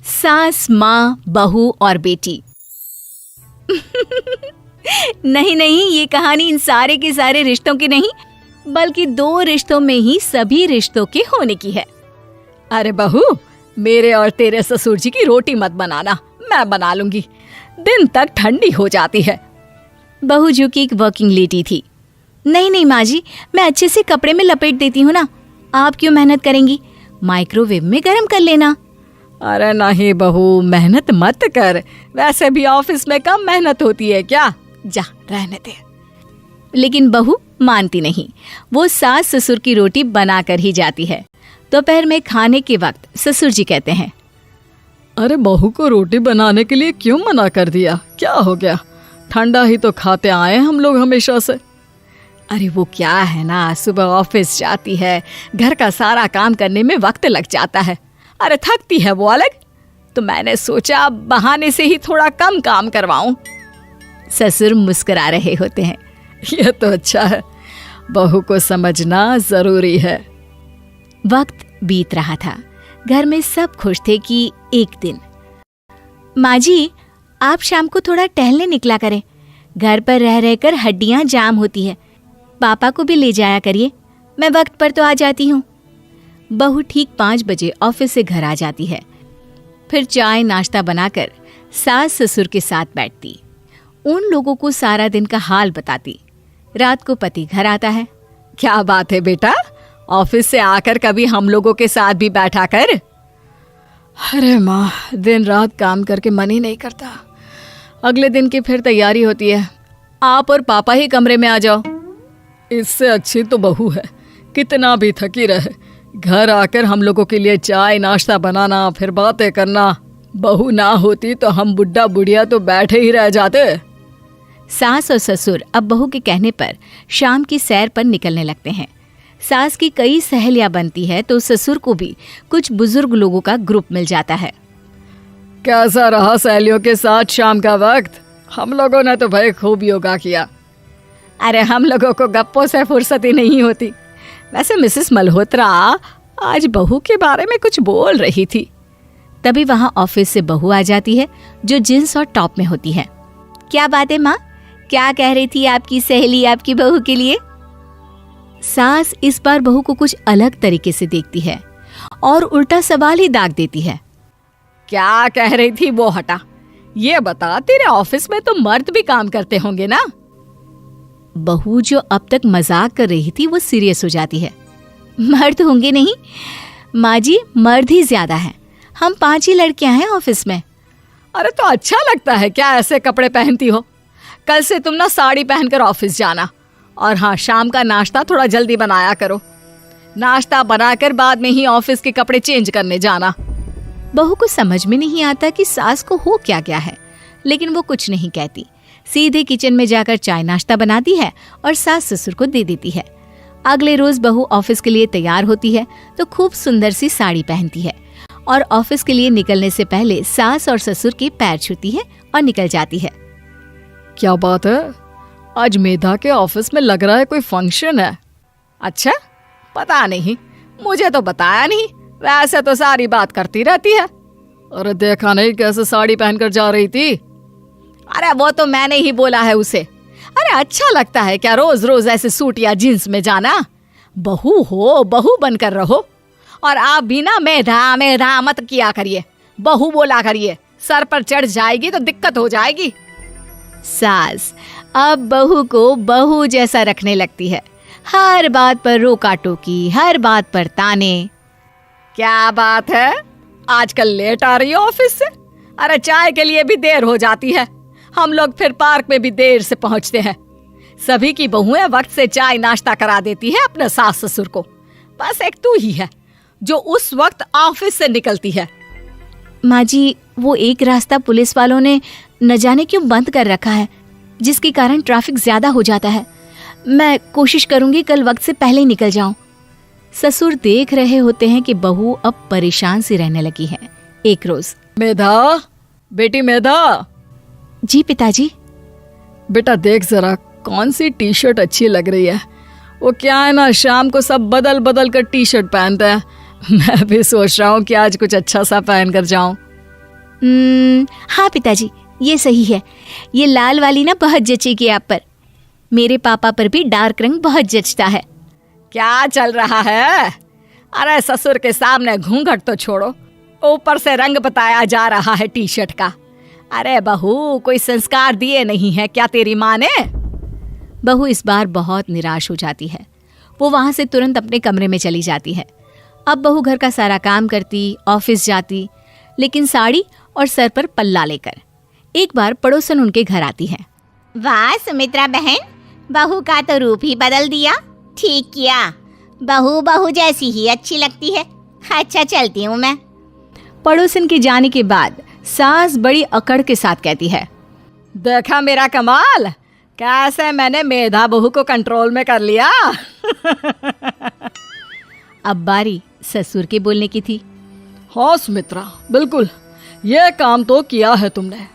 सास, माँ, बहू और बेटी। नहीं नहीं, ये कहानी इन सारे के सारे रिश्तों की नहीं, बल्कि 2 रिश्तों में ही सभी रिश्तों के होने की है। अरे बहू, मेरे और तेरे ससुर जी की रोटी मत बनाना, मैं बना लूंगी, दिन तक ठंडी हो जाती है। बहू जो कि एक वर्किंग लेडी थी। नहीं नहीं माँ जी, मैं अच्छे से कपड़े में लपेट देती हूँ ना, आप क्यों मेहनत करेंगी, माइक्रोवेव में गर्म कर लेना। अरे नहीं बहू, मेहनत मत कर, वैसे भी ऑफिस में कम मेहनत होती है क्या, जा रहने दे। लेकिन बहू मानती नहीं, वो सास ससुर की रोटी बनाकर ही जाती है। दोपहर में खाने के वक्त ससुर जी कहते हैं, अरे बहू को रोटी बनाने के लिए क्यों मना कर दिया, क्या हो गया, ठंडा ही तो खाते आए हम लोग हमेशा से। अरे वो क्या है ना, सुबह ऑफिस जाती है, घर का सारा काम करने में वक्त लग जाता है, अरे थकती है वो अलग, तो मैंने सोचा बहाने से ही थोड़ा कम काम करवाऊं। ससुर मुस्कुरा रहे होते हैं। ये तो अच्छा है, बहू को समझना जरूरी है। वक्त बीत रहा था, घर में सब खुश थे कि एक दिन, माँ जी आप शाम को थोड़ा टहलने निकला करें, घर पर रह रहकर हड्डियां जाम होती है, पापा को भी ले जाया करिए, मैं वक्त पर तो आ जाती हूँ। बहू ठीक 5 बजे ऑफिस से घर आ जाती है। फिर चाय नाश्ता बनाकर सास ससुर के साथ बैठती, उन लोगों को सारा दिन का हाल बताती। रात को पति घर आता है। क्या बात है बेटा, ऑफिस से आकर कभी हम लोगों के साथ भी बैठा कर। अरे माँ, दिन रात काम करके मन ही नहीं करता, अगले दिन की फिर तैयारी होती है, आप और पापा ही कमरे में आ जाओ। इससे अच्छी तो बहू है, कितना भी थकी रहे, घर आकर हम लोगों के लिए चाय नाश्ता बनाना, फिर बातें करना। बहू ना होती तो हम बुढ़ा बुढ़िया तो बैठे ही रह जाते। सास और ससुर अब बहू के कहने पर शाम की सैर पर निकलने लगते हैं। सास की कई सहेलियां बनती है तो ससुर को भी कुछ बुजुर्ग लोगों का ग्रुप मिल जाता है। कैसा रहा सहेलियों के साथ शाम का वक्त? हम लोगों ने तो भाई खूब योगा किया। अरे हम लोगों को गप्पों से फुर्सत ही नहीं होती। वैसे मिसेस मल्होत्रा आज बहू के बारे में कुछ बोल रही थी। तभी वहां ऑफिस से बहू आ जाती है जो जींस और टॉप में होती है। क्या बात है माँ, क्या कह रही थी आपकी सहेली आपकी बहू के लिए? सास इस बार बहू को कुछ अलग तरीके से देखती है और उल्टा सवाल ही दाग देती है। क्या कह रही थी वो हटा, ये बता, तेरे ऑफिस में तो मर्द भी काम करते होंगे ना? बहू जो अब तक मजाक कर रही थी वो सीरियस हो जाती है। मर्द होंगे नहीं माँ जी, मर्द ही ज्यादा हैं, हम 5 ही लड़कियां हैं ऑफिस में। अरे तो अच्छा लगता है क्या ऐसे कपड़े पहनती हो? कल से तुम ना साड़ी पहनकर ऑफिस जाना, और हाँ, शाम का नाश्ता थोड़ा जल्दी बनाया करो, नाश्ता बनाकर बाद में ही ऑफिस के कपड़े चेंज करने जाना। बहू को समझ में नहीं आता कि सास को हो क्या गया है, लेकिन वो कुछ नहीं कहती, सीधे किचन में जाकर चाय नाश्ता बनाती है और सास ससुर को दे देती है। अगले रोज बहू ऑफिस के लिए तैयार होती है तो खूब सुंदर सी साड़ी पहनती है और ऑफिस के लिए निकलने से पहले सास और ससुर के पैर छूती है और निकल जाती है। क्या बात है, आज मेधा के ऑफिस में लग रहा है कोई फंक्शन है। अच्छा, पता नहीं, मुझे तो बताया नहीं, वैसे तो सारी बात करती रहती है। अरे देखा नहीं कैसे साड़ी पहनकर जा रही थी? अरे वो तो मैंने ही बोला है उसे। अरे अच्छा लगता है क्या रोज रोज ऐसे सूट या जींस में जाना? बहू हो, बहू बनकर रहो, और आप भी ना मेधा मेधा मत किया करिए, बहू बोला करिए, सर पर चढ़ जाएगी तो दिक्कत हो जाएगी। सास अब बहू को बहू जैसा रखने लगती है, हर बात पर रोका टोकी, हर बात पर ताने। क्या बात है, आजकल लेट आ रही हो ऑफिस से? अरे चाय के लिए भी देर हो जाती है, हम लोग फिर पार्क में भी देर से पहुंचते हैं। सभी की बहुएं वक्त से चाय नाश्ता करा देती है अपने सास ससुर को, बस एक तू ही है जो उस वक्त ऑफिस से निकलती है। माँ जी, वो एक रास्ता पुलिस वालों ने न जाने क्यों बंद कर रखा है, जिसके कारण ट्रैफिक ज्यादा हो जाता है। मैं कोशिश करूंगी कल वक्त से पहले ही निकल जाऊं। ससुर देख रहे होते हैं कि बहू अब परेशान सी रहने लगी है। एक रोज, मेधा, बेटी मेधा। जी पिताजी। बेटा देख जरा कौन सी टी शर्ट अच्छी लग रही है। वो क्या है ना, शाम को सब बदल बदल कर टी शर्ट पहनते हैं, मैं भी सोच रहा हूँ कि आज कुछ अच्छा सा पहन कर जाऊं। हाँ पिताजी, ये सही है। ये लाल वाली ना बहुत जचेगी आप पर। मेरे पापा पर भी डार्क रंग बहुत जचता है। क्या चल रहा है? अरे ससुर के सामने घूंघट तो छोड़ो, ऊपर से रंग बताया जा रहा है टी शर्ट का। अरे बहू, कोई संस्कार दिए नहीं है क्या तेरी माँ ने? बहू इस बार बहुत निराश हो जाती है। वो वहां से तुरंत अपने कमरे में चली जाती है। अब बहू घर का सारा काम करती, ऑफिस जाती, लेकिन साड़ी और सर पर पल्ला लेकर। एक बार पड़ोसन उनके घर आती है। वाह सुमित्रा बहन, बहू का तो रूप ही बदल दिया। ठीक किया, बहू बहू जैसी ही अच्छी लगती है। अच्छा चलती हूँ मैं। पड़ोसन के जाने के बाद सास बड़ी अकड़ के साथ कहती है, देखा मेरा कमाल, कैसे मैंने मेधा बहू को कंट्रोल में कर लिया। अब बारी ससुर के बोलने की थी। हाँ सुमित्रा, बिल्कुल ये काम तो किया है तुमने,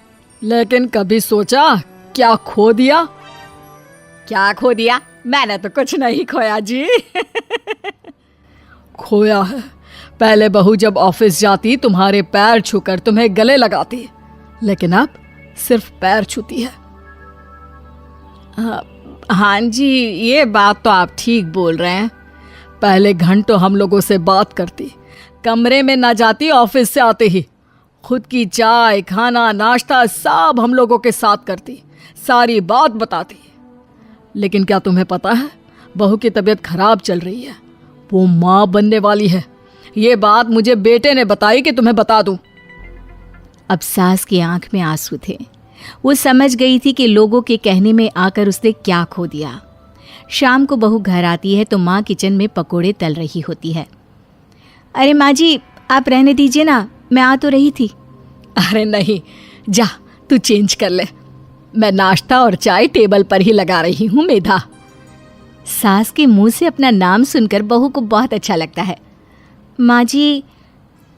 लेकिन कभी सोचा क्या खो दिया? क्या खो दिया? मैंने तो कुछ नहीं खोया जी। खोया है, पहले बहू जब ऑफिस जाती तुम्हारे पैर छूकर तुम्हें गले लगाती, लेकिन अब सिर्फ पैर छूती है। हाँ जी, ये बात तो आप ठीक बोल रहे हैं। पहले घंटों हम लोगों से बात करती, कमरे में ना जाती, ऑफिस से आते ही खुद की चाय, खाना, नाश्ता सब हम लोगों के साथ करती, सारी बात बताती। लेकिन क्या तुम्हें पता है, बहू की तबीयत खराब चल रही है, वो माँ बनने वाली है। ये बात मुझे बेटे ने बताई कि तुम्हें बता दूं। अब सास की आंख में आंसू थे। वो समझ गई थी कि लोगों के कहने में आकर उसने क्या खो दिया। शाम को बहू घर आती है तो माँ किचन में पकोड़े तल रही होती है। अरे माँ जी, आप रहने दीजिए ना, मैं आ तो रही थी। अरे नहीं, जा तू चेंज कर ले, मैं नाश्ता और चाय टेबल पर ही लगा रही हूँ मेधा। सास के मुंह से अपना नाम सुनकर बहू को बहुत अच्छा लगता है। माँ जी,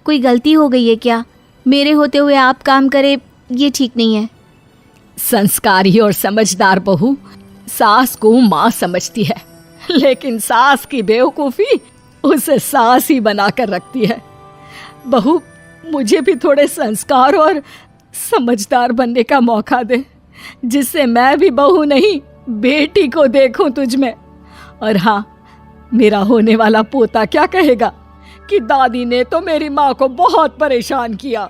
कोई गलती हो गई है क्या? मेरे होते हुए आप काम करें, ये ठीक नहीं है। संस्कारी और समझदार बहू सास को माँ समझती है, लेकिन सास की बेवकूफ़ी उसे सास ही बनाकर रखती है। बहू, मुझे भी थोड़े संस्कार और समझदार बनने का मौका दे, जिससे मैं भी बहू नहीं बेटी को देखूं तुझ में। और हाँ, मेरा होने वाला पोता क्या कहेगा कि दादी ने तो मेरी माँ को बहुत परेशान किया।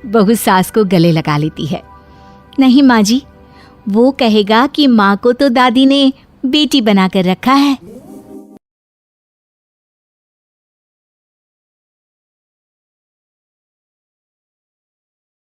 बहू सास को गले लगा लेती है। नहीं माँ जी, वो कहेगा कि माँ को तो दादी ने बेटी बनाकर रखा है।